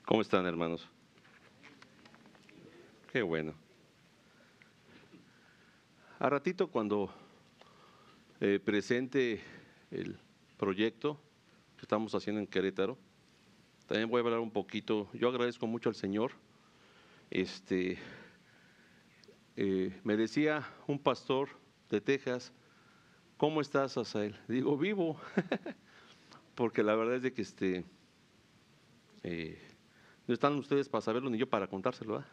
¿Cómo están, hermanos? Qué bueno. A ratito cuando presente el proyecto que estamos haciendo en Querétaro, también voy a hablar un poquito. Yo agradezco mucho al Señor. Me decía un pastor de Texas, ¿cómo estás, Asael? Digo, vivo, porque la verdad es de que no están ustedes para saberlo ni yo para contárselo, ¿verdad?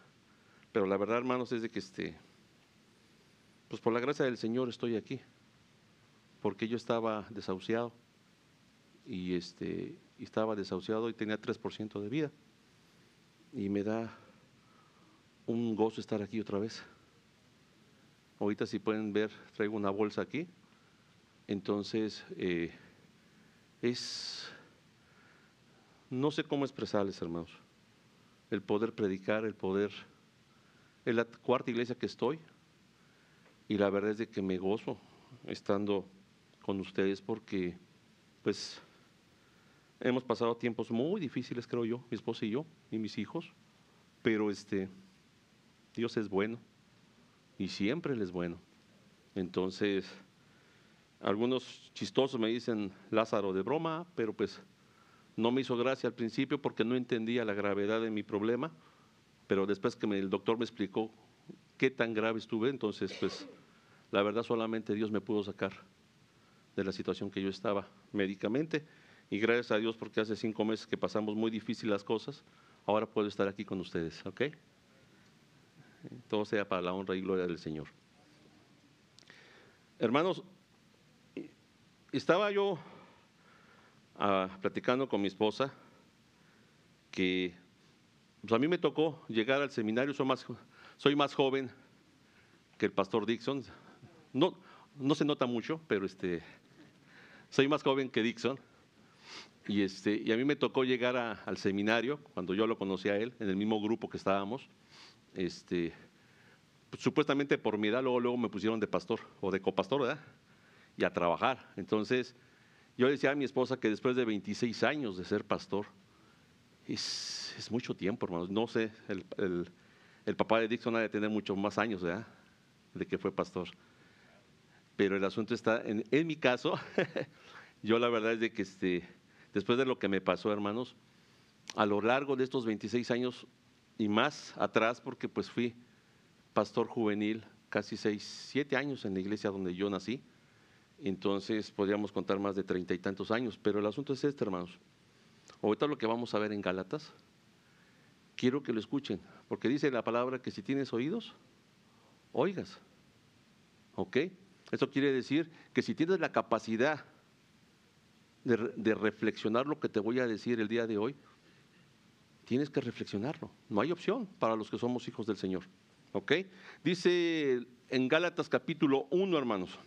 Pero la verdad, hermanos, es de que pues por la gracia del Señor estoy aquí, porque yo estaba desahuciado y estaba desahuciado y tenía 3% de vida, y me da un gozo estar aquí otra vez. Ahorita, si pueden ver, traigo una bolsa aquí. Entonces no sé cómo expresarles, hermanos, el poder predicar, el poder, es la cuarta iglesia que estoy, y la verdad es de que me gozo estando con ustedes, porque pues hemos pasado tiempos muy difíciles, creo yo, mi esposa y yo, y mis hijos, pero Dios es bueno, y siempre Él es bueno. Entonces, algunos chistosos me dicen Lázaro de broma, pero pues no me hizo gracia al principio porque no entendía la gravedad de mi problema, pero después que el doctor me explicó qué tan grave estuve, entonces pues la verdad solamente Dios me pudo sacar de la situación que yo estaba médicamente, y gracias a Dios, porque hace 5 meses que pasamos muy difíciles las cosas, ahora puedo estar aquí con ustedes, ¿ok? Todo sea para la honra y gloria del Señor. Hermanos, estaba yo platicando con mi esposa que pues a mí me tocó llegar al seminario. Soy más joven que el pastor Dixon. No se nota mucho, pero soy más joven que Dixon. Y a mí me tocó llegar al seminario cuando yo lo conocí a él, en el mismo grupo que estábamos. Pues, supuestamente por mi edad, luego me pusieron de pastor o de copastor, ¿verdad? Y a trabajar. Entonces, yo decía a mi esposa que después de 26 años de ser pastor, es mucho tiempo, hermanos. No sé, el papá de Dixon ha de tener muchos más años, ¿verdad?, de que fue pastor. Pero el asunto está, en mi caso, yo la verdad es de que después de lo que me pasó, hermanos, a lo largo de estos 26 años y más atrás, porque pues fui pastor juvenil casi 7 años en la iglesia donde yo nací, entonces podríamos contar más de 30 y tantos años, pero el asunto es hermanos. Ahorita lo que vamos a ver en Gálatas, quiero que lo escuchen, porque dice la palabra que si tienes oídos, oigas, ¿ok? Eso quiere decir que si tienes la capacidad de reflexionar lo que te voy a decir el día de hoy, tienes que reflexionarlo, no hay opción para los que somos hijos del Señor, ¿ok? Dice en Gálatas capítulo 1, hermanos.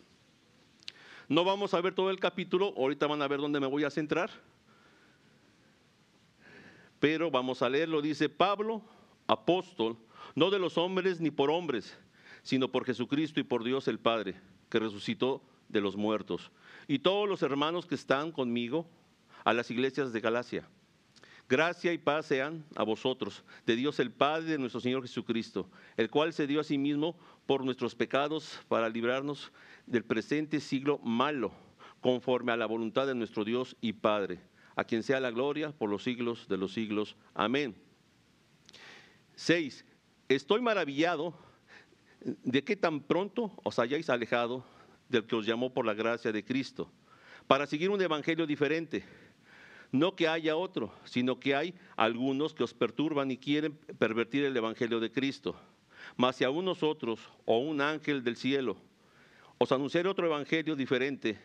No vamos a ver todo el capítulo, ahorita van a ver dónde me voy a centrar, pero vamos a leerlo. Dice: Pablo, apóstol, no de los hombres ni por hombres, sino por Jesucristo y por Dios el Padre, que resucitó de los muertos, y todos los hermanos que están conmigo, a las iglesias de Galacia. Gracia y paz sean a vosotros, de Dios el Padre, de nuestro Señor Jesucristo, el cual se dio a sí mismo por nuestros pecados para librarnos del presente siglo malo, conforme a la voluntad de nuestro Dios y Padre, a quien sea la gloria por los siglos de los siglos. Amén. 6. Estoy maravillado de que tan pronto os hayáis alejado del que os llamó por la gracia de Cristo, para seguir un evangelio diferente. No que haya otro, sino que hay algunos que os perturban y quieren pervertir el evangelio de Cristo. Mas si aún nosotros o un ángel del cielo os anunciare otro evangelio diferente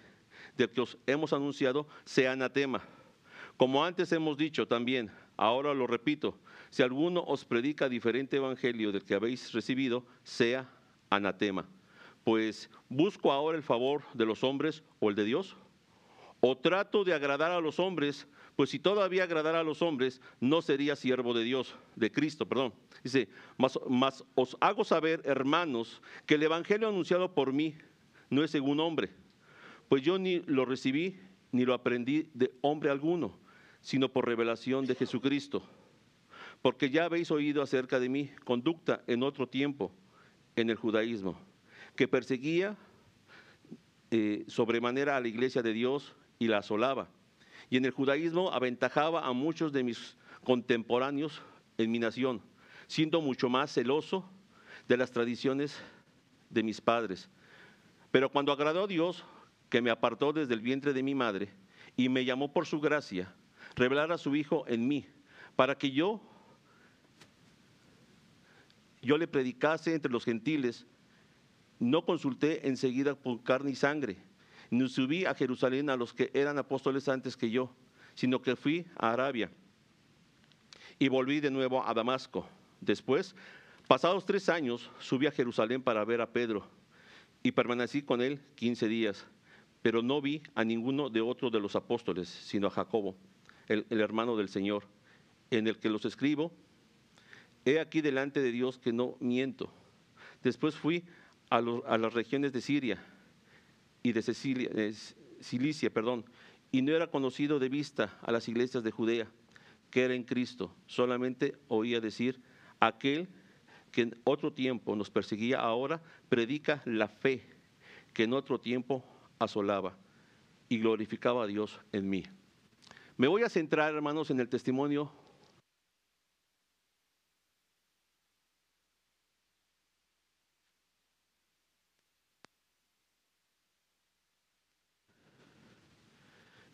del que os hemos anunciado, sea anatema. Como antes hemos dicho también, ahora lo repito, si alguno os predica diferente evangelio del que habéis recibido, sea anatema. Pues, ¿busco ahora el favor de los hombres o el de Dios? ¿O trato de agradar a los hombres? Pues si todavía agradara a los hombres, no sería siervo de Dios, de Cristo, perdón. Dice: mas os hago saber, hermanos, que el evangelio anunciado por mí no es según hombre, pues yo ni lo recibí ni lo aprendí de hombre alguno, sino por revelación de Jesucristo. porque ya habéis oído acerca de mi conducta en otro tiempo en el judaísmo, que perseguía sobremanera a la iglesia de Dios y la asolaba. Y en el judaísmo aventajaba a muchos de mis contemporáneos en mi nación, siendo mucho más celoso de las tradiciones de mis padres. Pero cuando agradó a Dios, que me apartó desde el vientre de mi madre y me llamó por su gracia, revelar a su Hijo en mí, para que yo le predicase entre los gentiles, no consulté enseguida por carne y sangre, ni subí a Jerusalén a los que eran apóstoles antes que yo, sino que fui a Arabia y volví de nuevo a Damasco. Después, pasados 3 años, subí a Jerusalén para ver a Pedro y permanecí con él 15 días, pero no vi a ninguno de otros de los apóstoles, sino a Jacobo, el hermano del Señor, en el que los escribo. He aquí delante de Dios que no miento. Después fui a las regiones de Siria y de Cilicia, y no era conocido de vista a las iglesias de Judea, que era en Cristo. Solamente oía decir: aquel que en otro tiempo nos perseguía, ahora predica la fe que en otro tiempo asolaba, y glorificaba a Dios en mí. Me voy a centrar, hermanos, en el testimonio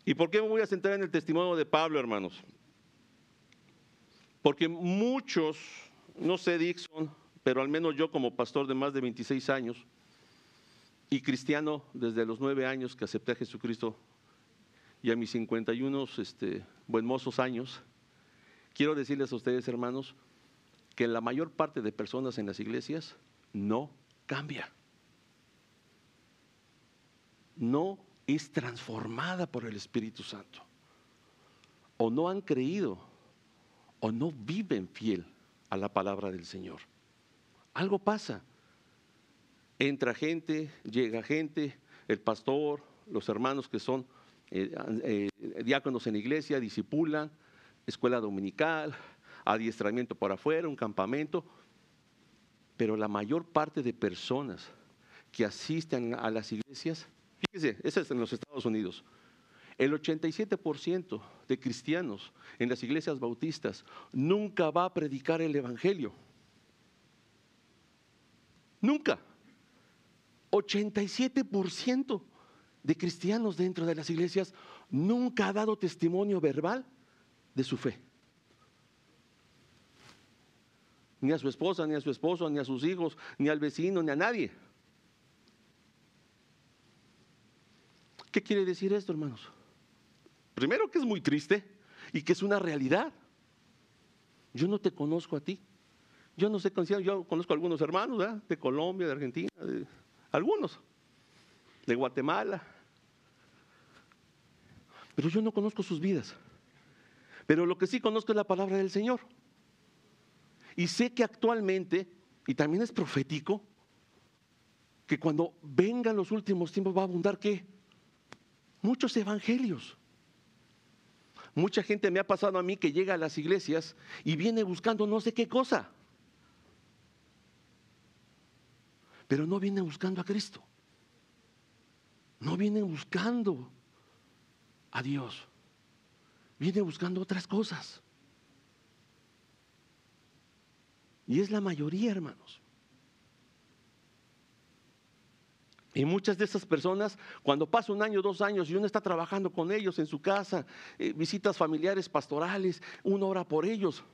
¿Y por qué me voy a centrar en el testimonio de Pablo, hermanos? Porque muchos, no sé Dixon, pero al menos yo como pastor de más de 26 años y cristiano desde los 9 años que acepté a Jesucristo y a mis 51 buenmozos años, quiero decirles a ustedes, hermanos, que la mayor parte de personas en las iglesias no cambia. No es transformada por el Espíritu Santo. O no han creído, o no viven fiel a la palabra del Señor. Algo pasa. Entra gente, llega gente, el pastor, los hermanos que son diáconos en la iglesia, discipulan, escuela dominical, adiestramiento por afuera, un campamento. Pero la mayor parte de personas que asisten a las iglesias, fíjense, eso es en los Estados Unidos, el 87% de cristianos en las iglesias bautistas nunca va a predicar el evangelio. Nunca. 87% de cristianos dentro de las iglesias nunca ha dado testimonio verbal de su fe. Ni a su esposa, ni a su esposo, ni a sus hijos, ni al vecino, ni a nadie. ¿Qué quiere decir esto, hermanos? Primero, que es muy triste y que es una realidad. Yo no te conozco a ti. Yo no sé, yo conozco a algunos hermanos, ¿verdad? De Colombia, de Argentina, algunos, de Guatemala. Pero yo no conozco sus vidas. Pero lo que sí conozco es la palabra del Señor. Y sé que actualmente, y también es profético, que cuando vengan los últimos tiempos va a abundar ¿qué? Muchos evangelios. Mucha gente me ha pasado a mí que llega a las iglesias y viene buscando no sé qué cosa, pero no viene buscando a Cristo. No viene buscando a Dios. Viene buscando otras cosas. Y es la mayoría, hermanos. Y muchas de esas personas, cuando pasa 1 año, 2 años y uno está trabajando con ellos en su casa, visitas familiares, pastorales, uno ora por ellos,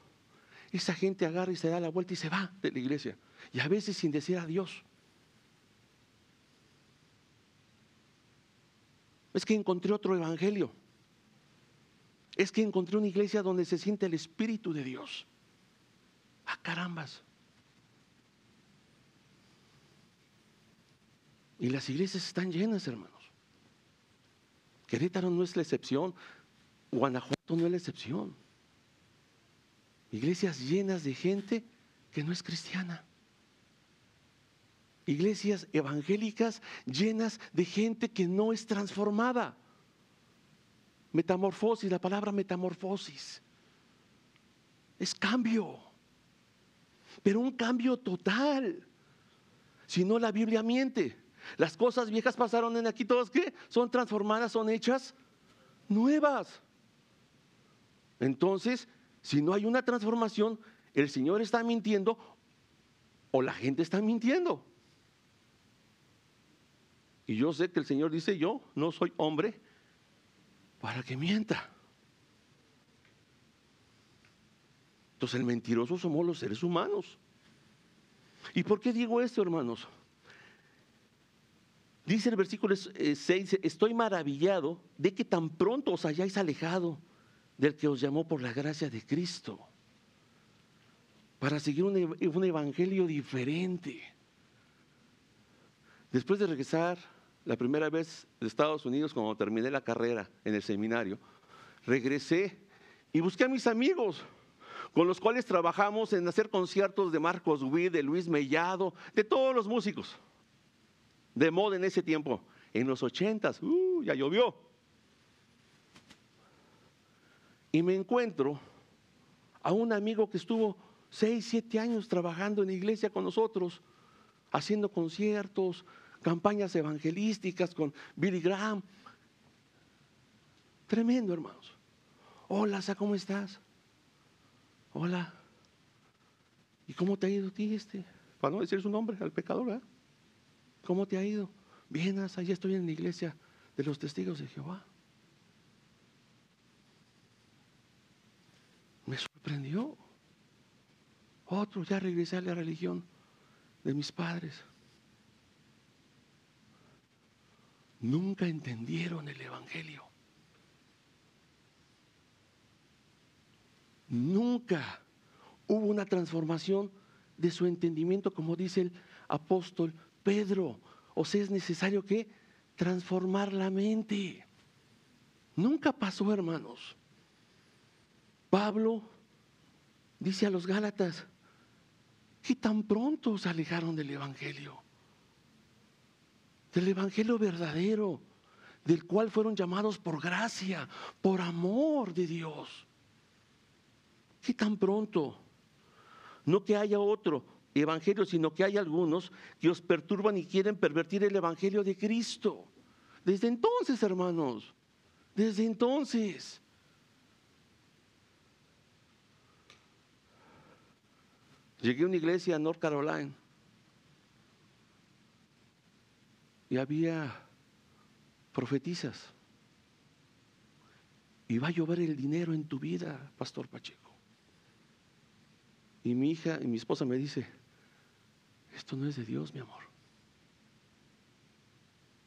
esa gente agarra y se da la vuelta y se va de la iglesia. Y a veces sin decir adiós. Es que encontré otro evangelio. Es que encontré una iglesia donde se siente el Espíritu de Dios. ¡Ah, carambas! Y las iglesias están llenas, hermanos. Querétaro no es la excepción. Guanajuato no es la excepción. Iglesias llenas de gente que no es cristiana. Iglesias evangélicas llenas de gente que no es transformada. Metamorfosis, la palabra metamorfosis. Es cambio, pero un cambio total. Si no, la Biblia miente. Las cosas viejas pasaron en aquí, todas ¿qué? Son transformadas, son hechas nuevas. Entonces, si no hay una transformación, el Señor está mintiendo o la gente está mintiendo. Y yo sé que el Señor dice, yo no soy hombre para que mienta. Entonces el mentiroso somos los seres humanos. ¿Y por qué digo esto, hermanos? Dice el versículo 6, estoy maravillado de que tan pronto os hayáis alejado del que os llamó por la gracia de Cristo, para seguir un evangelio diferente. Después de regresar la primera vez de Estados Unidos, cuando terminé la carrera en el seminario, regresé y busqué a mis amigos, con los cuales trabajamos en hacer conciertos de Marcos Witt, de Luis Mellado, de todos los músicos de moda en ese tiempo. En los 80s, ya llovió. Y me encuentro a un amigo que estuvo 6, 7 años trabajando en la iglesia con nosotros, haciendo conciertos, campañas evangelísticas con Billy Graham. Tremendo, hermanos. Hola, ¿cómo estás? Hola. ¿Y cómo te ha ido a ti para no decir su nombre al pecador, ¿verdad? ¿Cómo te ha ido? Bien, Asa, ya estoy en la iglesia de los testigos de Jehová. Me sorprendió. Otro, ya regresé a la religión de mis padres. Nunca entendieron el evangelio. Nunca hubo una transformación de su entendimiento, como dice el apóstol Pedro. O sea, es necesario que transformar la mente. Nunca pasó, hermanos. Pablo dice a los Gálatas que tan pronto se alejaron del evangelio verdadero, del cual fueron llamados por gracia, por amor de Dios. Que tan pronto, no que haya otro evangelio, sino que hay algunos que os perturban y quieren pervertir el evangelio de Cristo. Desde entonces, hermanos, desde entonces. Llegué a una iglesia en North Carolina y había profetizas. Y va a llover el dinero en tu vida, Pastor Pacheco. Y mi hija y mi esposa me dice, esto no es de Dios, mi amor.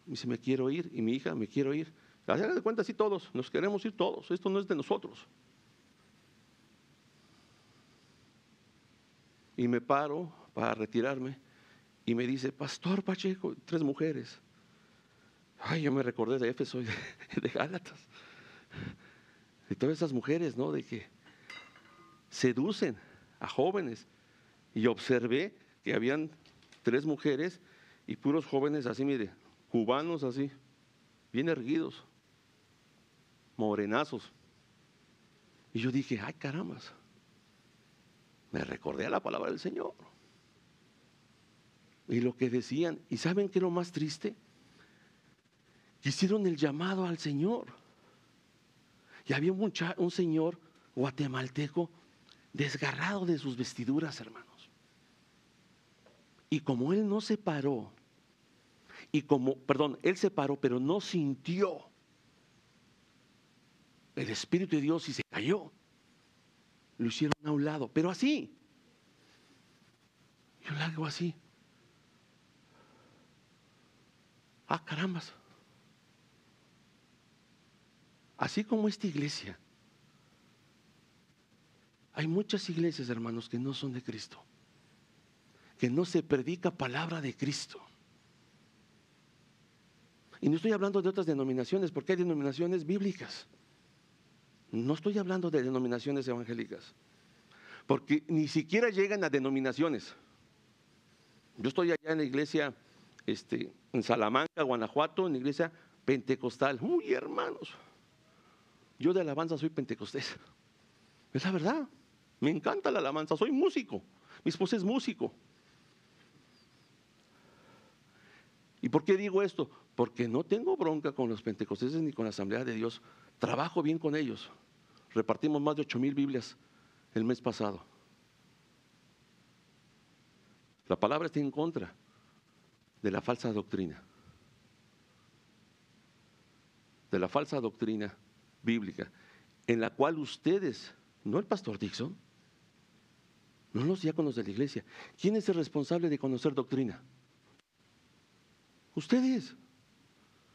Me dice, me quiero ir. Y mi hija, me quiero ir. Hagan de cuenta, así todos, nos queremos ir todos. Esto no es de nosotros. Y me paro para retirarme y me dice, Pastor Pacheco, 3 mujeres. Ay, yo me recordé de Éfeso y de Gálatas. De todas esas mujeres, ¿no? De que seducen a jóvenes. Y observé que habían 3 mujeres y puros jóvenes así, mire, cubanos así, bien erguidos, morenazos. Y yo dije, ay, carambas. Me recordé a la palabra del Señor. Y lo que decían, ¿y saben qué es lo más triste? Que hicieron el llamado al Señor. Y había un señor guatemalteco desgarrado de sus vestiduras, hermanos. Y como él no se paró, él se paró, pero no sintió el Espíritu de Dios y se cayó. Lo hicieron a un lado, pero así. Yo le hago así. Ah, carambas. Así como esta iglesia, hay muchas iglesias, hermanos, que no son de Cristo, que no se predica palabra de Cristo. Y no estoy hablando de otras denominaciones, porque hay denominaciones bíblicas. No estoy hablando de denominaciones evangélicas, porque ni siquiera llegan a denominaciones. Yo estoy allá en la iglesia, en Salamanca, Guanajuato, en la iglesia pentecostal. Uy, hermanos, yo de alabanza soy pentecostés. Es la verdad. Me encanta la alabanza, soy músico. Mi esposa es músico. ¿Y por qué digo esto? Porque no tengo bronca con los pentecosteses ni con la Asamblea de Dios. Trabajo bien con ellos. Repartimos más de 8,000 Biblias el mes pasado. La palabra está en contra de la falsa doctrina. De la falsa doctrina bíblica, en la cual ustedes, no el pastor Dixon, no los diáconos de la iglesia, ¿quién es el responsable de conocer doctrina? Ustedes.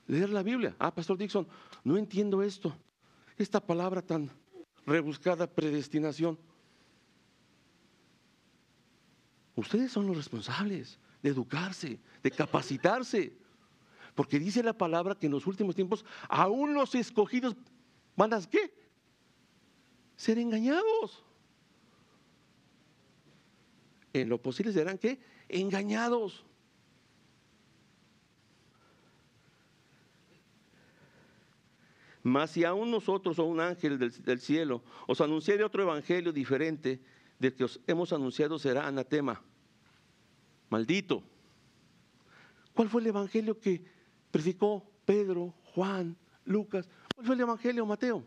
Leer la Biblia. Pastor Dixon, no entiendo esto. Esta palabra tan rebuscada, predestinación. Ustedes son los responsables de educarse, de capacitarse. Porque dice la palabra que en los últimos tiempos aún los escogidos van a ¿qué? Ser engañados. En lo posible serán ¿qué? Engañados. Mas si aún nosotros o un ángel del cielo os anunciare otro evangelio diferente del que os hemos anunciado, será anatema, maldito. ¿Cuál fue el evangelio que predicó Pedro, Juan, Lucas? ¿Cuál fue el evangelio, Mateo?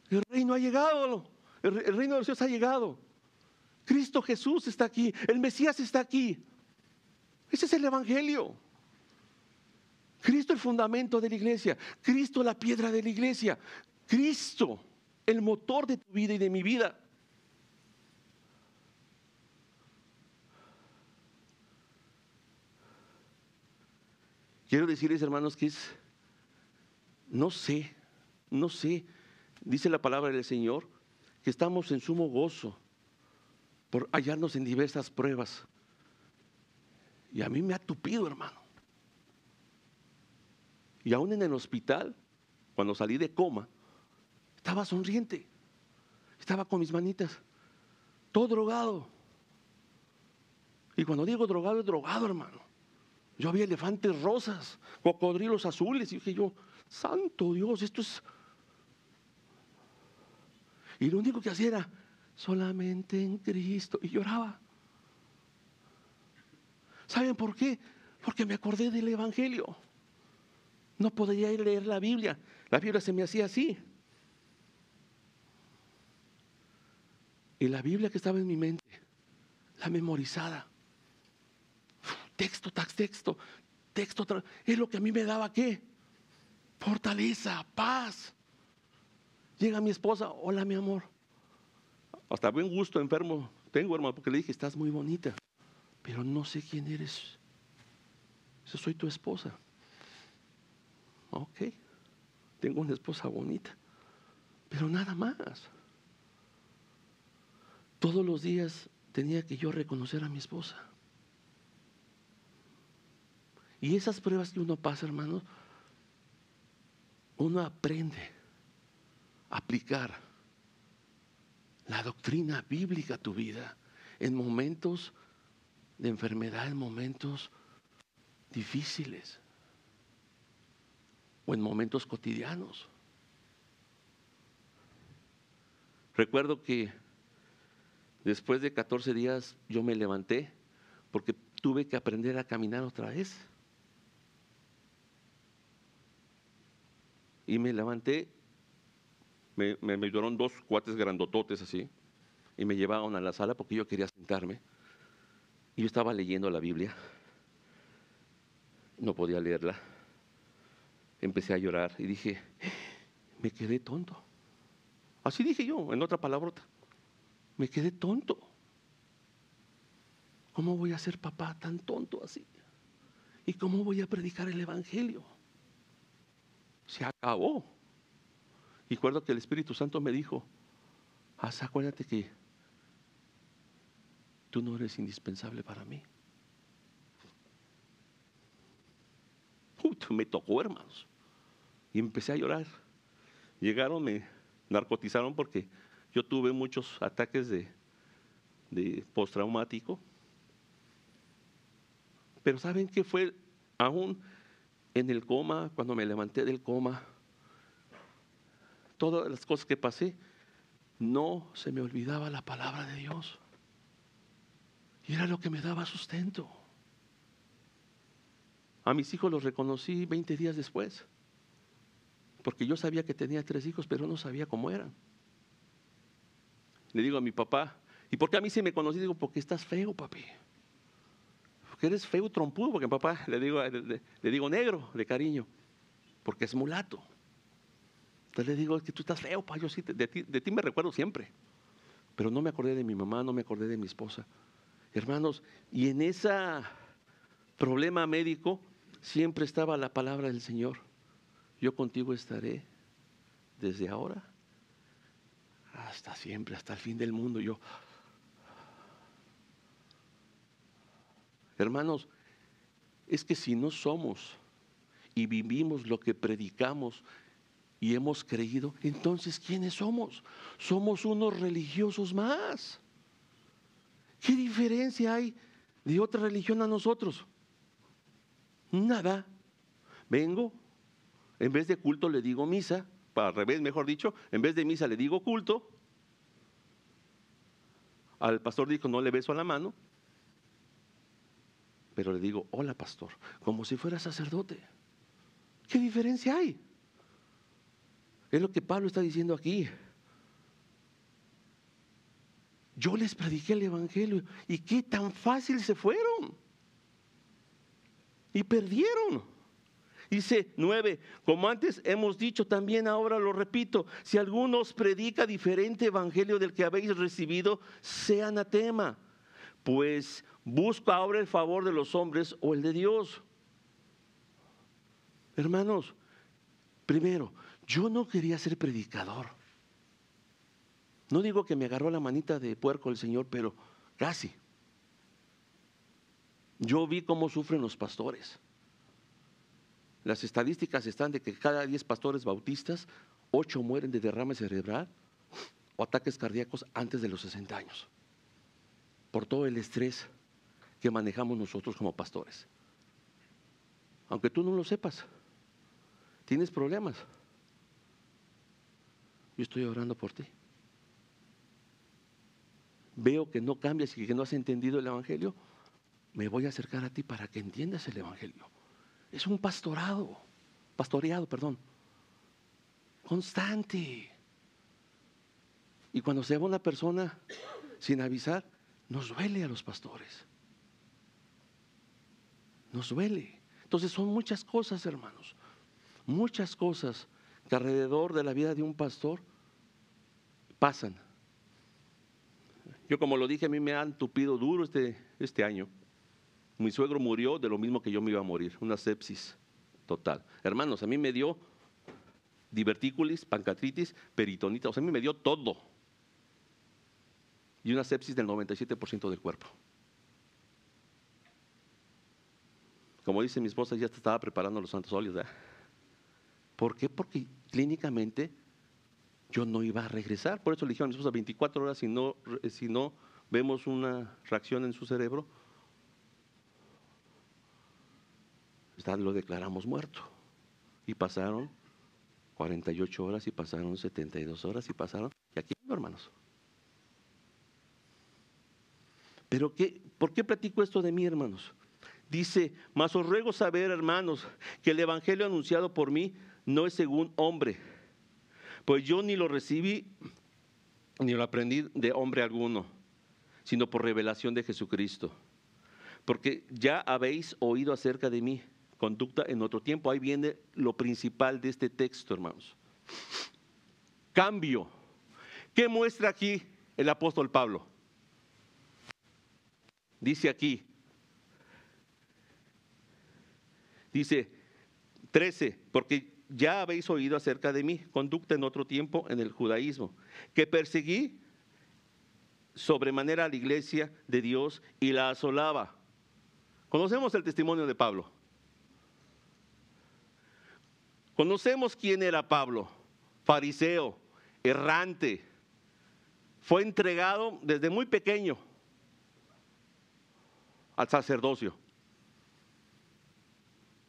El reino ha llegado, el reino de los cielos ha llegado. Cristo Jesús está aquí, el Mesías está aquí. Ese es el evangelio. Cristo el fundamento de la iglesia, Cristo la piedra de la iglesia, Cristo el motor de tu vida y de mi vida. Quiero decirles, hermanos, que no sé, dice la palabra del Señor, que estamos en sumo gozo por hallarnos en diversas pruebas. Y a mí me ha tupido, hermano. Y aún en el hospital, cuando salí de coma, estaba sonriente. Estaba con mis manitas, todo drogado. Y cuando digo drogado, es drogado, hermano. Yo vi elefantes rosas, cocodrilos azules, y dije yo, santo Dios, esto es... Y lo único que hacía era, solamente en Cristo, y lloraba. ¿Saben por qué? Porque me acordé del evangelio. No podía ir a leer la Biblia se me hacía así. Y la Biblia que estaba en mi mente, la memorizada, texto tras texto, es lo que a mí me daba ¿qué? Fortaleza, paz. Llega mi esposa, hola mi amor. Hasta buen gusto enfermo tengo, hermano, porque le dije, estás muy bonita, pero no sé quién eres. Yo soy tu esposa. Ok, tengo una esposa bonita, pero nada más. Todos los días tenía que yo reconocer a mi esposa. Y esas pruebas que uno pasa, hermanos, uno aprende a aplicar la doctrina bíblica a tu vida en momentos de enfermedad, en momentos difíciles o en momentos cotidianos. Recuerdo que después de 14 días yo me levanté porque tuve que aprender a caminar otra vez. Y me levanté, me ayudaron 2 cuates grandototes así, y me llevaron a la sala porque yo quería sentarme. Y yo estaba leyendo la Biblia, no podía leerla. Empecé a llorar y dije, me quedé tonto. Así dije yo, en otra palabrota, me quedé tonto. ¿Cómo voy a ser papá tan tonto así? ¿Y cómo voy a predicar el evangelio? Se acabó. Y recuerdo que el Espíritu Santo me dijo, acuérdate que tú no eres indispensable para mí. Me tocó, hermanos. Y empecé a llorar. Llegaron, me narcotizaron porque yo tuve muchos ataques de postraumático. Pero ¿saben qué fue? Aún en el coma, cuando me levanté del coma, todas las cosas que pasé, no se me olvidaba la palabra de Dios. Y era lo que me daba sustento. A mis hijos los reconocí 20 días después, porque yo sabía que tenía 3 hijos, pero no sabía cómo eran. Le digo a mi papá, ¿y por qué a mí sí me conocí? Digo, porque estás feo, papi. Porque eres feo, trompudo, porque a mi papá le digo negro, de cariño, porque es mulato. Entonces le digo, es que tú estás feo, pa, yo sí, de ti me recuerdo siempre. Pero no me acordé de mi mamá, no me acordé de mi esposa. Hermanos, y en ese problema médico siempre estaba la palabra del Señor. Yo contigo estaré desde ahora hasta siempre, hasta el fin del mundo. Hermanos, es que si no somos y vivimos lo que predicamos y hemos creído, entonces ¿quiénes somos? Somos unos religiosos más. ¿Qué diferencia hay de otra religión a nosotros? Nada. Vengo, en vez de culto le digo misa, para al revés, mejor dicho, en vez de misa le digo culto. Al pastor dijo, no le beso a la mano, pero le digo, hola pastor, como si fuera sacerdote. ¿Qué diferencia hay? Es lo que Pablo está diciendo aquí. Yo les prediqué el evangelio y qué tan fácil se fueron y perdieron. Dice 9, como antes hemos dicho, también ahora lo repito, si alguno os predica diferente evangelio del que habéis recibido, sea anatema, pues busca ahora el favor de los hombres o el de Dios. Hermanos, primero, yo no quería ser predicador. No digo que me agarró la manita de puerco el Señor, pero casi. Yo vi cómo sufren los pastores. Las estadísticas están de que cada 10 pastores bautistas, 8 mueren de derrame cerebral o ataques cardíacos antes de los 60 años. Por todo el estrés que manejamos nosotros como pastores. Aunque tú no lo sepas, tienes problemas. Yo estoy orando por ti. Veo que no cambias y que no has entendido el evangelio. Me voy a acercar a ti para que entiendas el evangelio. Es un pastoreado, constante. Y cuando se va una persona sin avisar, nos duele a los pastores. Nos duele. Entonces son muchas cosas, hermanos, muchas cosas que alrededor de la vida de un pastor pasan. Yo, como lo dije, a mí me han tupido duro este año. Mi suegro murió de lo mismo que yo me iba a morir, una sepsis total. Hermanos, a mí me dio divertículis, pancreatitis, peritonitis, o sea, a mí me dio todo. Y una sepsis del 97% del cuerpo. Como dice mi esposa, ya estaba preparando los santos óleos, ¿verdad? ¿Por qué? Porque clínicamente yo no iba a regresar. Por eso le dijeron a mi esposa, 24 horas, si no vemos una reacción en su cerebro, lo declaramos muerto. Y pasaron 48 horas y pasaron 72 horas y pasaron, y aquí ando, hermanos. Pero ¿por qué platico esto de mí, hermanos? Dice, mas os ruego saber, hermanos, que el evangelio anunciado por mí no es según hombre, pues yo ni lo recibí ni lo aprendí de hombre alguno, sino por revelación de Jesucristo. Porque ya habéis oído acerca de mi conducta en otro tiempo. Ahí viene lo principal de este texto, hermanos. Cambio. ¿Qué muestra aquí el apóstol Pablo? Dice aquí, dice 13, porque ya habéis oído acerca de mi conducta en otro tiempo en el judaísmo, que perseguí sobremanera a la iglesia de Dios y la asolaba. Conocemos el testimonio de Pablo. Conocemos quién era Pablo, fariseo, errante. Fue entregado desde muy pequeño al sacerdocio.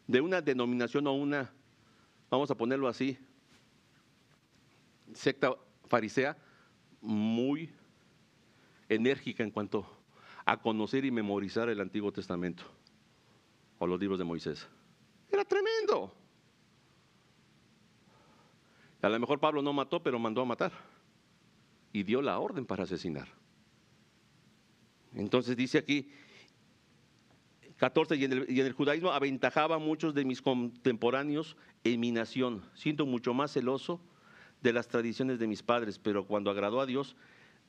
De una denominación o una, vamos a ponerlo así, secta farisea, muy enérgica en cuanto a conocer y memorizar el Antiguo Testamento o los libros de Moisés. Era tremendo. A lo mejor Pablo no mató, pero mandó a matar y dio la orden para asesinar. Entonces dice aquí 14, y en el judaísmo aventajaba a muchos de mis contemporáneos en mi nación, siendo mucho más celoso de las tradiciones de mis padres, pero cuando agradó a Dios,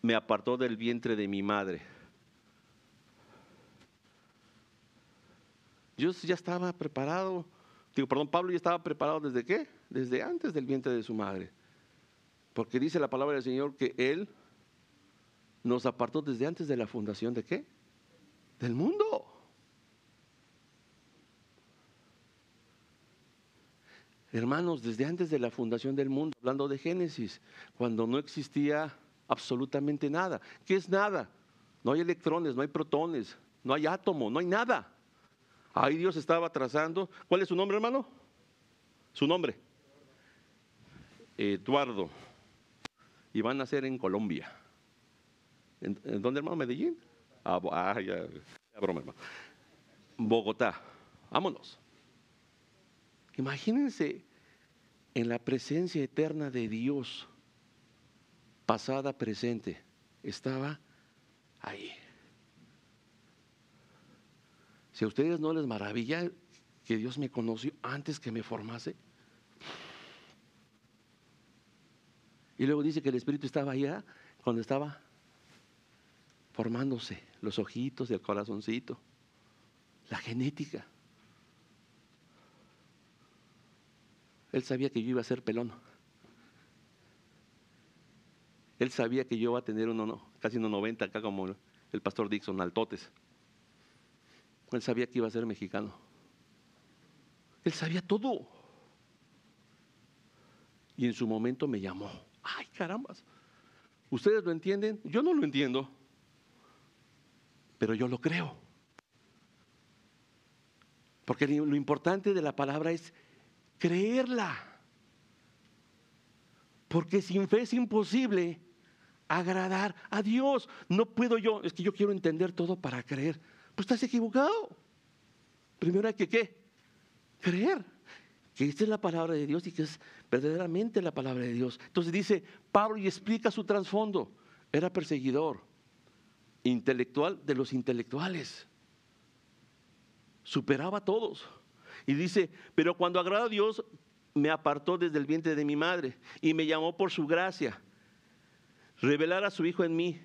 me apartó del vientre de mi madre. Dios ya estaba preparado, Pablo ya estaba preparado ¿desde qué? Desde antes del vientre de su madre. Porque dice la palabra del Señor que Él nos apartó desde antes de la fundación ¿de qué? Del mundo. Hermanos, desde antes de la fundación del mundo, hablando de Génesis, cuando no existía absolutamente nada. ¿Qué es nada? No hay electrones, no hay protones, no hay átomo, no hay nada. Ahí Dios estaba trazando. ¿Cuál es su nombre, hermano? Su nombre. Eduardo. Y van a nacer en Colombia. ¿En dónde, hermano? ¿Medellín? Ya broma, hermano. Bogotá. Vámonos. Imagínense en la presencia eterna de Dios, pasada, presente, estaba ahí. Si a ustedes no les maravilla que Dios me conoció antes que me formase. Y luego dice que el Espíritu estaba allá cuando estaba formándose los ojitos y el corazoncito, la genética. Él sabía que yo iba a ser pelón. Él sabía que yo iba a tener casi 1,90 acá como el pastor Dixon, altotes. Él sabía que iba a ser mexicano. Él sabía todo. Y en su momento me llamó. ¡Ay, carambas! ¿Ustedes lo entienden? Yo no lo entiendo. Pero yo lo creo. Porque lo importante de la palabra es creerla. Porque sin fe es imposible agradar a Dios. No puedo yo, es que yo quiero entender todo para creer. Pues estás equivocado. Primero hay que ¿qué? Creer que esta es la palabra de Dios y que es verdaderamente la palabra de Dios. Entonces dice Pablo y explica su trasfondo. Era perseguidor, intelectual de los intelectuales. Superaba a todos. Y dice, pero cuando agradó a Dios, me apartó desde el vientre de mi madre y me llamó por su gracia. Revelar a su Hijo en mí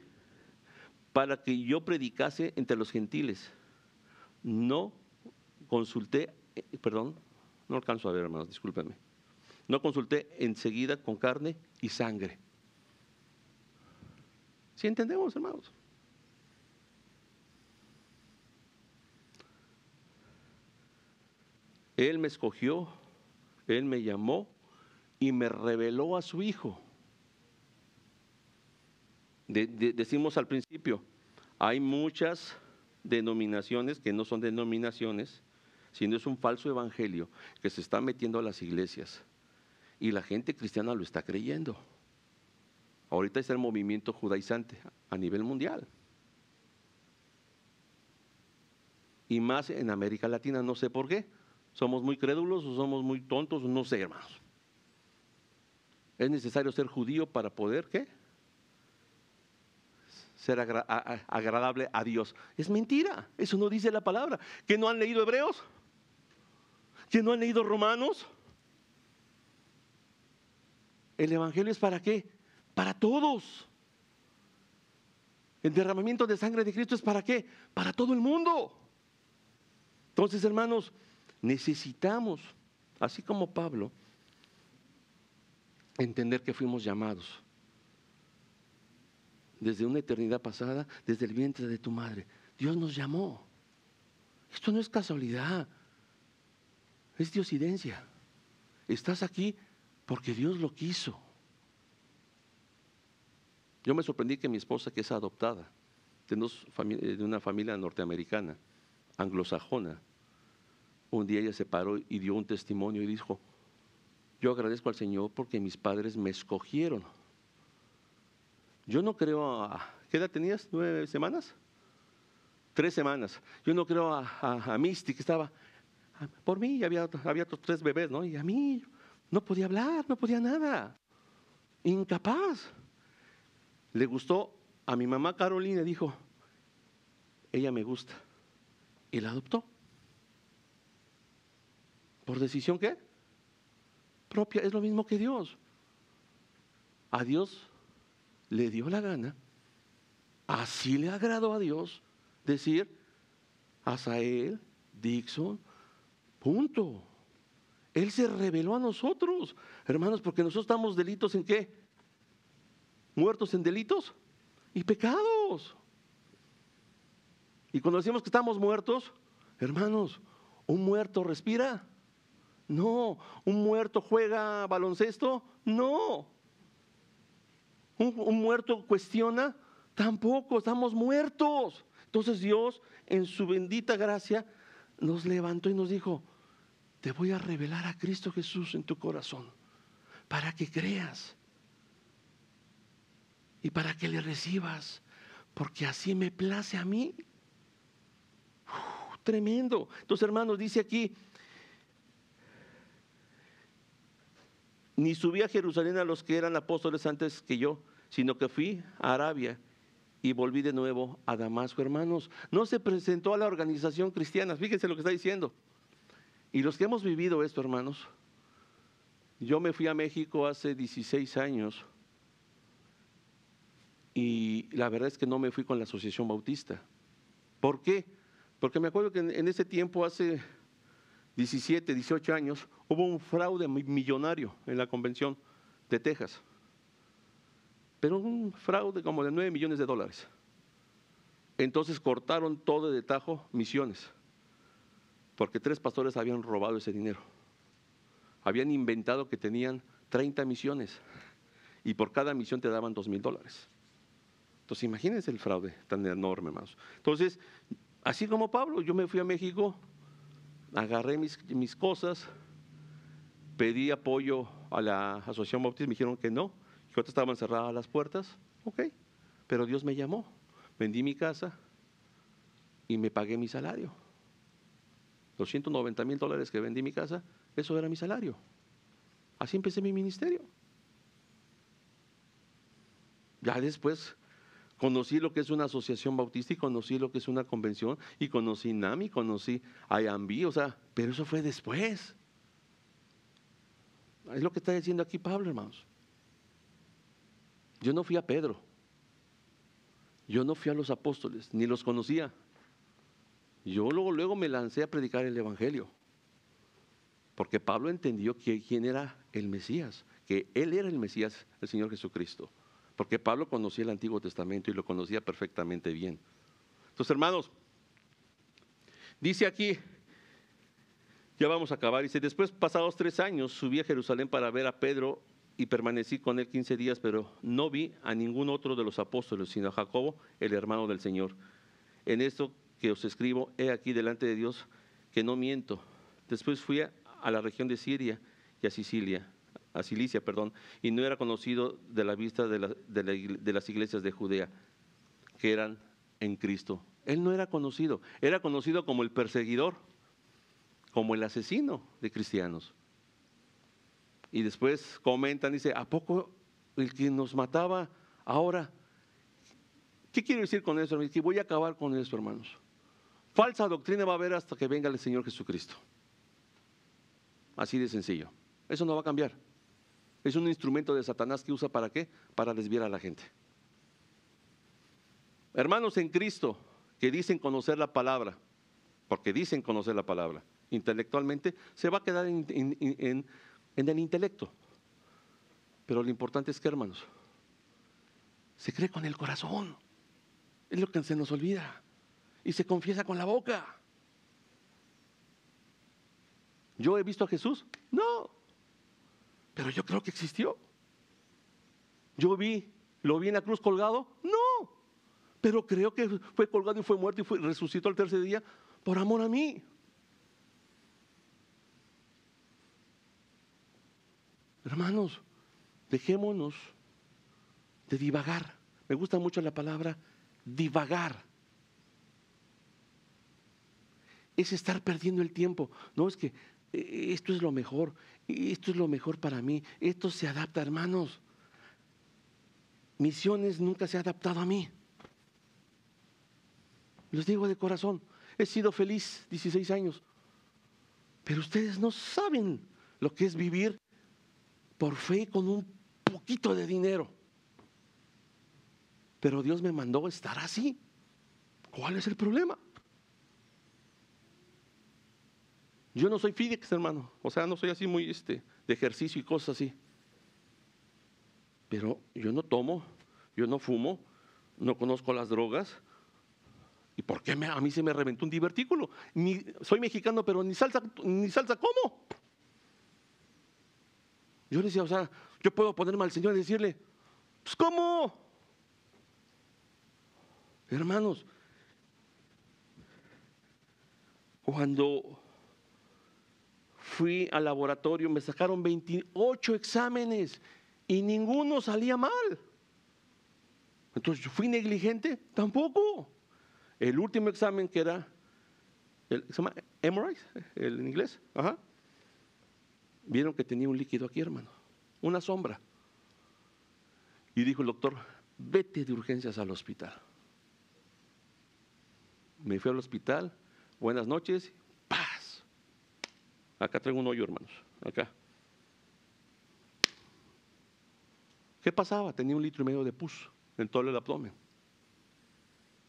para que yo predicase entre los gentiles. No consulté, no alcanzo a ver, hermanos, discúlpenme. No consulté enseguida con carne y sangre. ¿Sí entendemos, hermanos? Él me escogió, Él me llamó y me reveló a su Hijo. Decimos al principio, hay muchas denominaciones que no son denominaciones, sino es un falso evangelio que se está metiendo a las iglesias y la gente cristiana lo está creyendo. Ahorita es el movimiento judaizante a nivel mundial y más en América Latina, no sé por qué. ¿Somos muy crédulos o somos muy tontos? No sé, hermanos. ¿Es necesario ser judío para poder qué? Ser agradable a Dios. Es mentira, eso no dice la palabra. ¿Que no han leído Hebreos? ¿Que no han leído Romanos? El evangelio es ¿para qué? Para todos. El derramamiento de sangre de Cristo es ¿para qué? Para todo el mundo. Entonces, hermanos, necesitamos, así como Pablo, entender que fuimos llamados desde una eternidad pasada, desde el vientre de tu madre. Dios nos llamó. Esto no es casualidad, es diosidencia. Estás aquí porque Dios lo quiso. Yo me sorprendí que mi esposa, que es adoptada, de una familia norteamericana, anglosajona, un día ella se paró y dio un testimonio y dijo, yo agradezco al Señor porque mis padres me escogieron. Yo no creo ¿qué edad tenías? 9 semanas. 3 semanas. Yo no creo a Misty, que estaba por mí, había otros 3 bebés, ¿no? Y a mí no podía hablar, no podía nada. Incapaz. Le gustó a mi mamá Carolina, dijo, ella me gusta. Y la adoptó. ¿Por decisión qué? Propia. Es lo mismo que Dios. A Dios le dio la gana, así le agradó a Dios decir, Asael, Dixon, punto. Él se reveló a nosotros, hermanos, porque nosotros estamos delitos en qué? Muertos en delitos y pecados. Y cuando decimos que estamos muertos, hermanos, ¿un muerto respira? No. ¿Un muerto juega baloncesto? No. ¿Un muerto cuestiona? Tampoco, estamos muertos. Entonces Dios, en su bendita gracia, nos levantó y nos dijo, te voy a revelar a Cristo Jesús en tu corazón, para que creas y para que le recibas, porque así me place a mí. Tremendo. Entonces, hermanos, dice aquí, ni subí a Jerusalén a los que eran apóstoles antes que yo, sino que fui a Arabia y volví de nuevo a Damasco. Hermanos, no se presentó a la organización cristiana. Fíjense lo que está diciendo. Y los que hemos vivido esto, hermanos, yo me fui a México hace 16 años y la verdad es que no me fui con la Asociación Bautista. ¿Por qué? Porque me acuerdo que en ese tiempo, hace 17, 18 años, hubo un fraude millonario en la convención de Texas. Pero un fraude como de $9 millones. Entonces cortaron todo de tajo misiones, porque 3 pastores habían robado ese dinero. Habían inventado que tenían 30 misiones y por cada misión te daban $2,000. Entonces imagínense el fraude tan enorme, hermanos. Entonces, así como Pablo, yo me fui a México, agarré mis cosas, pedí apoyo a la Asociación Bautista, me dijeron que no, que ahorita estaban cerradas las puertas. Ok, pero Dios me llamó, vendí mi casa y me pagué mi salario. Los $190,000 que vendí mi casa, eso era mi salario. Así empecé mi ministerio. Ya después conocí lo que es una asociación bautista y conocí lo que es una convención y conocí NAMI, conocí IAMB, pero eso fue después. Es lo que está diciendo aquí Pablo, hermanos. Yo no fui a Pedro, yo no fui a los apóstoles, ni los conocía. Yo luego me lancé a predicar el evangelio, porque Pablo entendió quién era el Mesías, que él era el Mesías, el Señor Jesucristo. Porque Pablo conocía el Antiguo Testamento y lo conocía perfectamente bien. Entonces, hermanos, dice aquí, ya vamos a acabar, dice, después pasados 3 años subí a Jerusalén para ver a Pedro y permanecí con él 15 días, pero no vi a ningún otro de los apóstoles, sino a Jacobo, el hermano del Señor. En esto que os escribo, he aquí delante de Dios que no miento. Después fui a la región de Siria y a Cilicia, y no era conocido de la vista de las iglesias de Judea, que eran en Cristo. Él no era conocido como el perseguidor, como el asesino de cristianos. Y después comentan, dice, ¿a poco el que nos mataba ahora? ¿Qué quiero decir con eso? Que voy a acabar con esto, hermanos. Falsa doctrina va a haber hasta que venga el Señor Jesucristo. Así de sencillo. Eso no va a cambiar. Es un instrumento de Satanás que usa ¿para qué? Para desviar a la gente. Hermanos en Cristo que dicen conocer la palabra, porque dicen conocer la palabra, intelectualmente se va a quedar en el intelecto. Pero lo importante es que, hermanos, se cree con el corazón. Es lo que se nos olvida. Y se confiesa con la boca. ¿Yo he visto a Jesús? No. Pero yo creo que existió. ¿Lo vi en la cruz colgado? No. Pero creo que fue colgado y fue muerto y resucitó al tercer día por amor a mí. Hermanos, dejémonos de divagar. Me gusta mucho la palabra divagar. Es estar perdiendo el tiempo. No, es que esto es lo mejor, esto es lo mejor para mí, esto se adapta, hermanos. Misiones nunca se ha adaptado a mí. Les digo de corazón, he sido feliz 16 años, pero ustedes no saben lo que es vivir por fe con un poquito de dinero. Pero Dios me mandó a estar así. ¿Cuál es el problema? Yo no soy FIDEX, hermano. O sea, no soy así muy de ejercicio y cosas así. Pero yo no tomo, yo no fumo, no conozco las drogas. ¿Y por qué a mí se me reventó un divertículo? Soy mexicano, pero ni salsa como. Yo le decía, o sea, yo puedo ponerme al Señor y decirle, pues ¿cómo? Hermanos, cuando fui al laboratorio me sacaron 28 exámenes y ninguno salía mal. Entonces, ¿yo fui negligente? Tampoco. El último examen que era, se llama MRI, en inglés, vieron que tenía un líquido aquí, hermano, una sombra. Y dijo el doctor, vete de urgencias al hospital. Me fui al hospital, buenas noches, paz. Acá traigo un hoyo, hermanos, acá. ¿Qué pasaba? Tenía 1,5 litros de pus en todo el abdomen,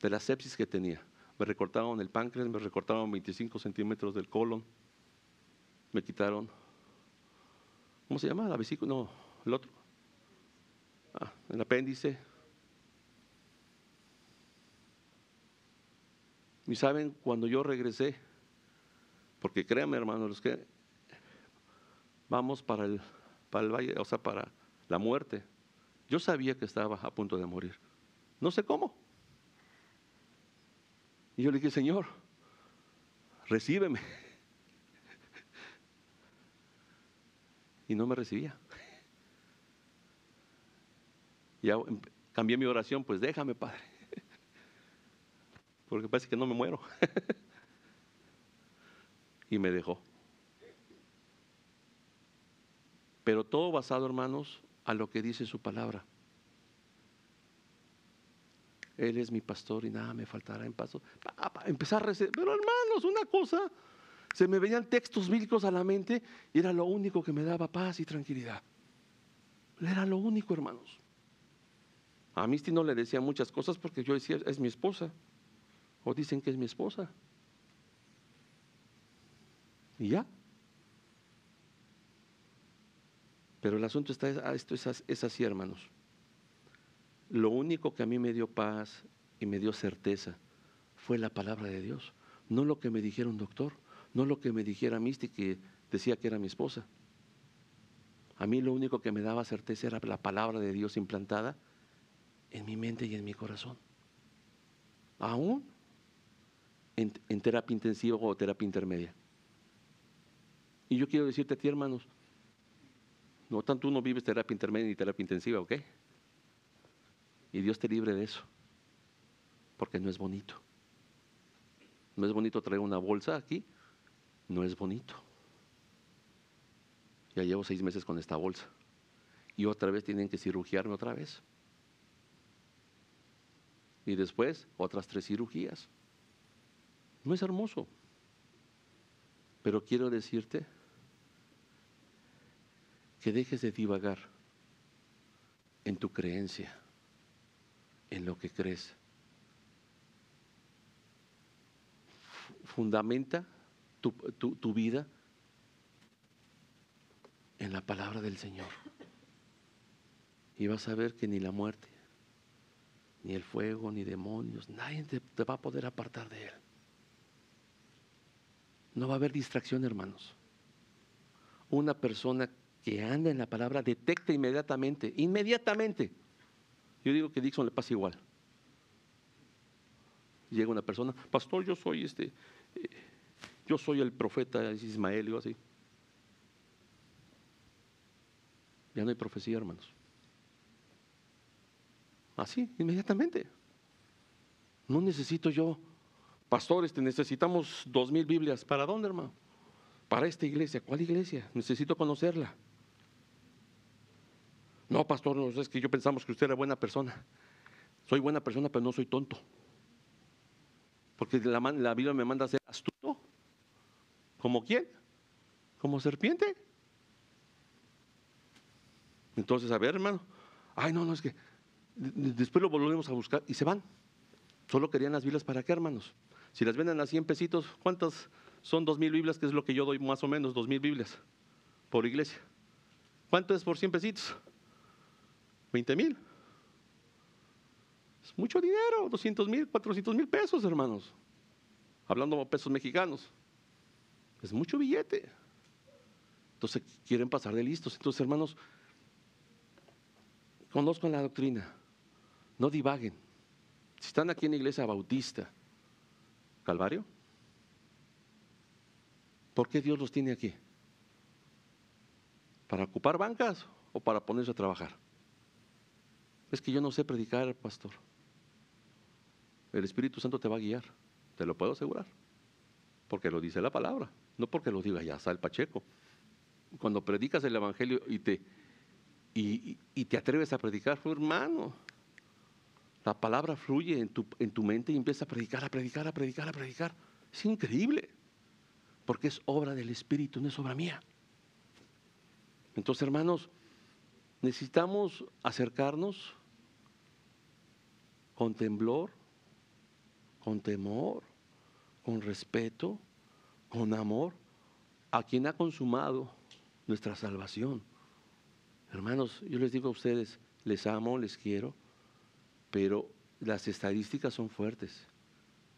de la sepsis que tenía. Me recortaron el páncreas, me recortaron 25 centímetros del colon, me quitaron, ¿cómo se llama? La vesícula, no, el otro. El apéndice. Y saben, cuando yo regresé, porque créanme, hermanos, los que vamos para el valle, o sea, para la muerte, yo sabía que estaba a punto de morir. No sé cómo. Y yo le dije, Señor, recíbeme. Y no me recibía. Ya cambié mi oración, pues déjame, Padre. Porque parece que no me muero. Y me dejó. Pero todo basado, hermanos, a lo que dice su palabra. Él es mi pastor y nada me faltará en paso. Empezar a recibir. Pero hermanos, una cosa, se me venían textos bíblicos a la mente y era lo único que me daba paz y tranquilidad. Era lo único, hermanos. A Misty no le decía muchas cosas porque yo decía, es mi esposa. O dicen que es mi esposa. Y ya. Pero el asunto esto es así, hermanos. Lo único que a mí me dio paz y me dio certeza fue la palabra de Dios. No lo que me dijera un doctor, no lo que me dijera Misty que decía que era mi esposa. A mí lo único que me daba certeza era la palabra de Dios implantada en mi mente y en mi corazón. Aún en terapia intensiva o terapia intermedia. Y yo quiero decirte a ti, hermanos, no tanto uno vives terapia intermedia ni terapia intensiva, ¿ok? Y Dios te libre de eso, porque no es bonito. No es bonito traer una bolsa aquí, no es bonito. Ya llevo 6 meses con esta bolsa y otra vez tienen que cirugiarme otra vez. Y después otras 3 cirugías. No es hermoso, pero quiero decirte que dejes de divagar en tu creencia, en lo que crees. Fundamenta tu vida en la palabra del Señor. Y vas a ver que ni la muerte, ni el fuego, ni demonios, nadie te va a poder apartar de Él. No va a haber distracción, hermanos. Una persona que anda en la palabra detecta inmediatamente. Yo digo que a Dixon le pasa igual. Llega una persona, pastor, yo soy el profeta Ismael, o así. Ya no hay profecía, hermanos. así, inmediatamente. No necesito yo, pastores, necesitamos 2,000 Biblias. ¿Para dónde, hermano? Para esta iglesia. ¿Cuál iglesia? Necesito conocerla. No, pastor, no, es que yo pensamos que usted era buena persona. Soy buena persona, pero no soy tonto. Porque la Biblia me manda a ser astuto. ¿Como quién? ¿Como serpiente? Entonces, a ver, hermano. Ay, no, es que después lo volvemos a buscar y se van. Solo querían las Biblias, ¿para qué, hermanos? Si las venden a 100 pesitos, ¿cuántas son 2,000 Biblias? Que es lo que yo doy más o menos, 2,000 Biblias por iglesia. ¿Cuánto es por 100 pesitos? 20,000. Es mucho dinero, 200,000, 400,000 pesos, hermanos. Hablando pesos mexicanos. Es mucho billete. Entonces quieren pasar de listos. Entonces, hermanos, conozcan la doctrina. No divaguen. Si están aquí en la iglesia bautista, Calvario, ¿por qué Dios los tiene aquí? ¿Para ocupar bancas o para ponerse a trabajar? Es que yo no sé predicar, pastor. El Espíritu Santo te va a guiar, te lo puedo asegurar, porque lo dice la palabra, no porque lo diga ya está el Pacheco. Cuando predicas el Evangelio y te atreves a predicar, hermano, la palabra fluye en tu mente y empieza a predicar. Es increíble, porque es obra del Espíritu, no es obra mía. Entonces, hermanos, necesitamos acercarnos con temblor, con temor, con respeto, con amor a quien ha consumado nuestra salvación. Hermanos, yo les digo a ustedes, les amo, les quiero, pero las estadísticas son fuertes.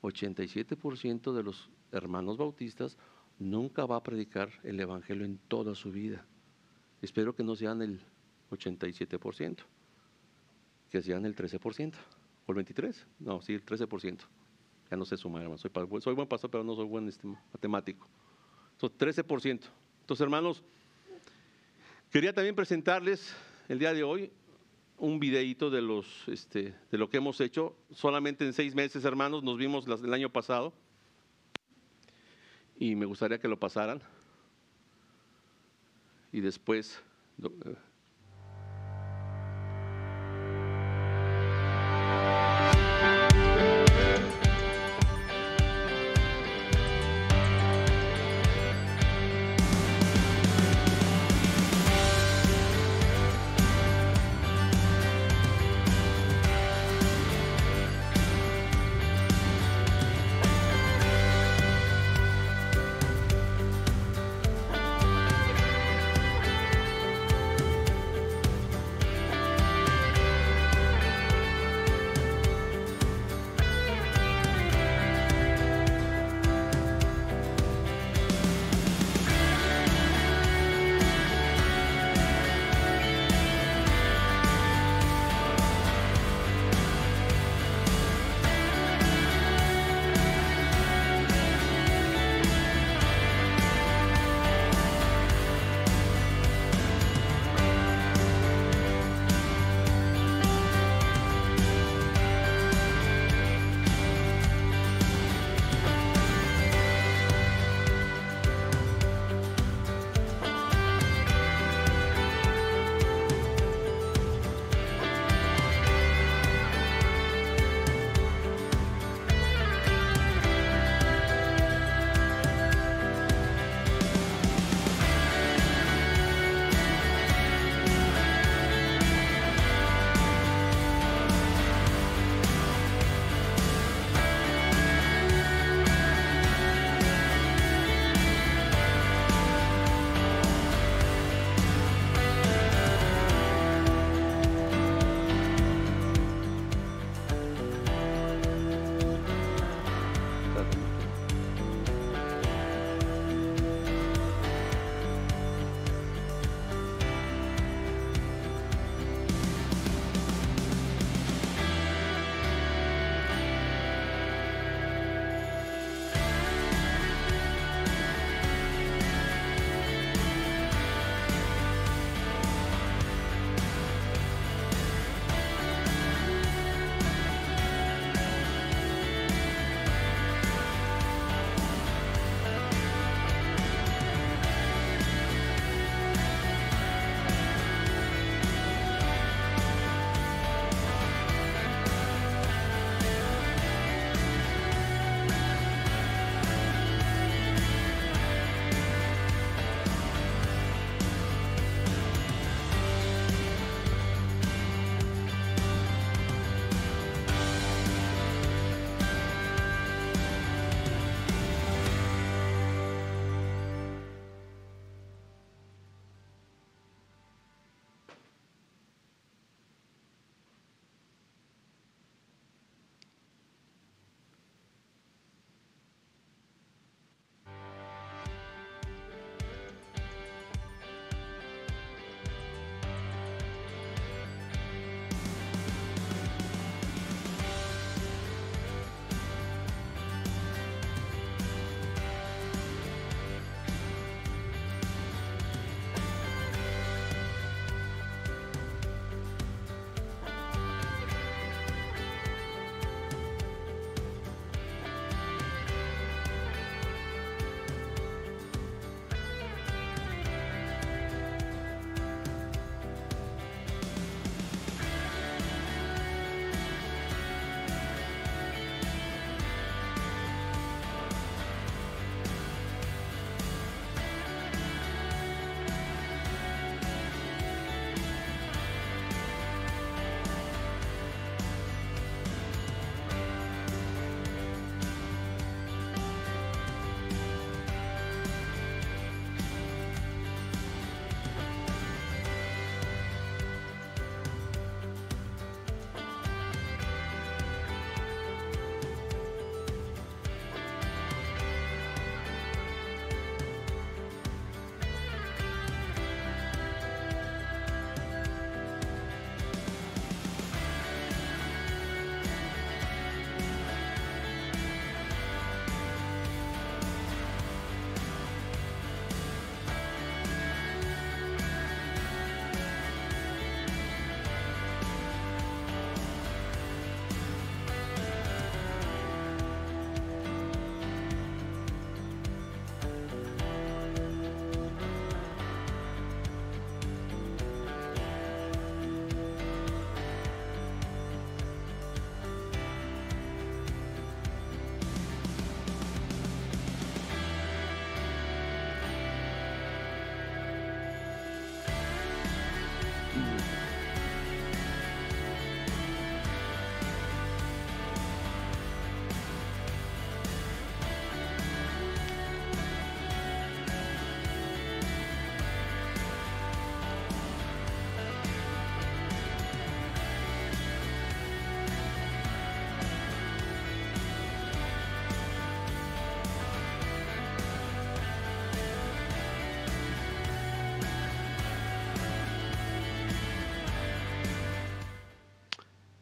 87% de los hermanos bautistas nunca va a predicar el Evangelio en toda su vida. Espero que no sean el 87%, que sean el 13%, o el 23%, no, sí, el 13%. Ya no sé sumar, hermano. Soy buen pastor, pero no soy buen matemático. Entonces, 13%. Entonces, hermanos, quería también presentarles el día de hoy un videíto de lo que hemos hecho. Solamente en 6 meses, hermanos, nos vimos el año pasado. Y me gustaría que lo pasaran. Y después...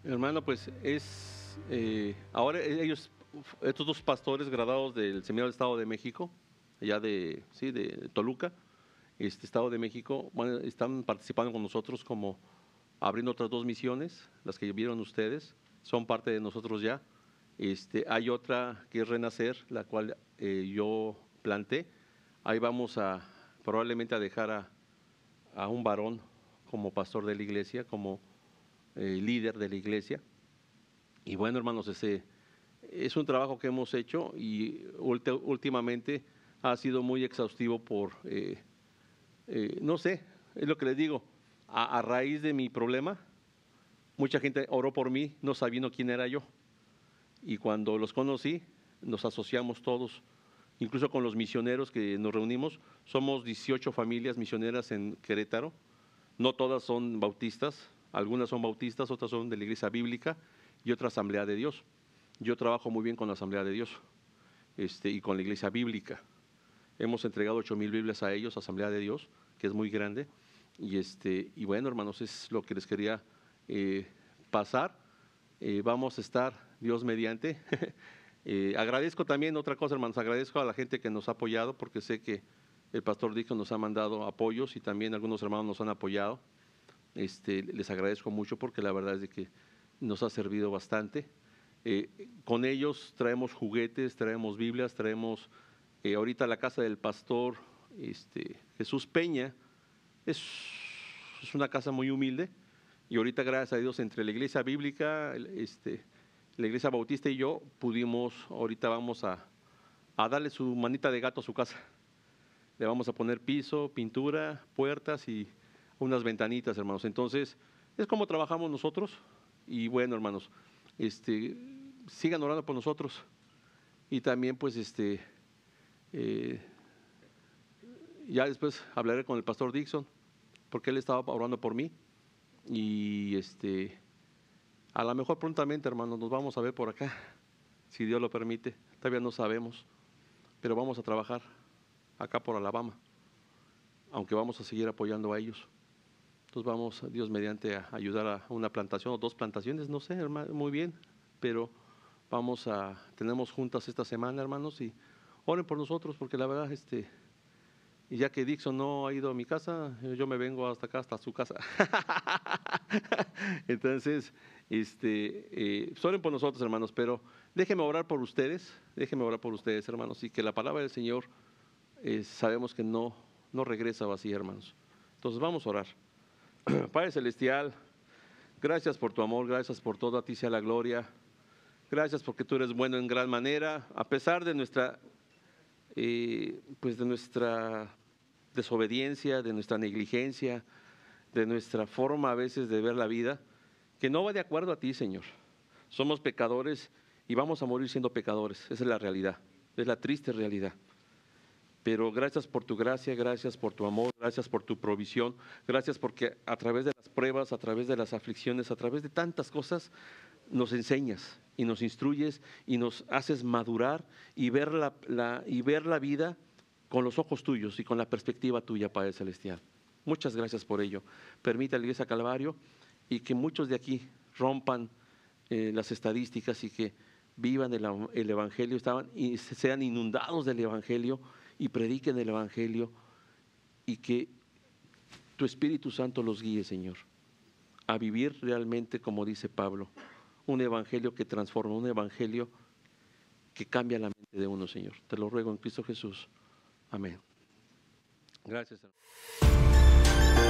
Hermano, pues ahora estos dos pastores graduados del Seminario del Estado de México, allá de Toluca, Estado de México, están participando con nosotros como abriendo otras dos misiones, las que vieron ustedes, son parte de nosotros ya. Hay otra que es Renacer, la cual yo planté. Ahí vamos probablemente a dejar a un varón como pastor de la iglesia, como líder de la iglesia. Y bueno, hermanos, es un trabajo que hemos hecho y últimamente ha sido muy exhaustivo no sé, es lo que les digo, a raíz de mi problema, mucha gente oró por mí no sabiendo quién era yo. Y cuando los conocí, nos asociamos todos, incluso con los misioneros que nos reunimos. Somos 18 familias misioneras en Querétaro. No todas son bautistas, algunas son bautistas, otras son de la Iglesia Bíblica y otra Asamblea de Dios. Yo trabajo muy bien con la Asamblea de Dios y con la Iglesia Bíblica. Hemos entregado 8,000 Biblias a ellos, Asamblea de Dios, que es muy grande. Y bueno, hermanos, es lo que les quería pasar. Vamos a estar, Dios mediante. Agradezco también otra cosa, hermanos, agradezco a la gente que nos ha apoyado, porque sé que el pastor Dixon nos ha mandado apoyos y también algunos hermanos nos han apoyado. Les agradezco mucho porque la verdad es de que nos ha servido bastante. Con ellos traemos juguetes, traemos Biblias, traemos ahorita la casa del pastor Jesús Peña. Es una casa muy humilde y ahorita, gracias a Dios, entre la Iglesia Bíblica, la Iglesia Bautista y yo ahorita vamos a darle su manita de gato a su casa. Le vamos a poner piso, pintura, puertas y unas ventanitas, hermanos. Entonces, es como trabajamos nosotros. Y bueno, hermanos, sigan orando por nosotros. Y también, pues, ya después hablaré con el pastor Dixon, porque él estaba orando por mí. Y a lo mejor prontamente, hermanos, nos vamos a ver por acá, si Dios lo permite. Todavía no sabemos, pero vamos a trabajar acá por Alabama, aunque vamos a seguir apoyando a ellos. Entonces vamos, Dios mediante, a ayudar a una plantación o dos plantaciones, no sé, hermano, muy bien, pero tenemos juntas esta semana, hermanos, y oren por nosotros, porque la verdad, y ya que Dixon no ha ido a mi casa, yo me vengo hasta acá, hasta su casa. Entonces, oren por nosotros, hermanos, pero déjenme orar por ustedes, hermanos, y que la palabra del Señor sabemos que no regresa vacía, hermanos. Entonces vamos a orar. Padre Celestial, gracias por tu amor, gracias por todo, a ti sea la gloria. Gracias porque tú eres bueno en gran manera, a pesar de nuestra desobediencia, de nuestra negligencia, de nuestra forma a veces de ver la vida, que no va de acuerdo a ti, Señor. Somos pecadores y vamos a morir siendo pecadores, esa es la realidad, es la triste realidad. Pero gracias por tu gracia, gracias por tu amor, gracias por tu provisión, gracias porque a través de las pruebas, a través de las aflicciones, a través de tantas cosas, nos enseñas y nos instruyes y nos haces madurar y ver la vida con los ojos tuyos y con la perspectiva tuya, Padre Celestial. Muchas gracias por ello. Permita a la Iglesia Calvario y que muchos de aquí rompan las estadísticas y que vivan el Evangelio, y sean inundados del Evangelio y prediquen el Evangelio, y que tu Espíritu Santo los guíe, Señor, a vivir realmente, como dice Pablo, un Evangelio que transforma, un Evangelio que cambia la mente de uno, Señor. Te lo ruego en Cristo Jesús. Amén. Gracias, hermano.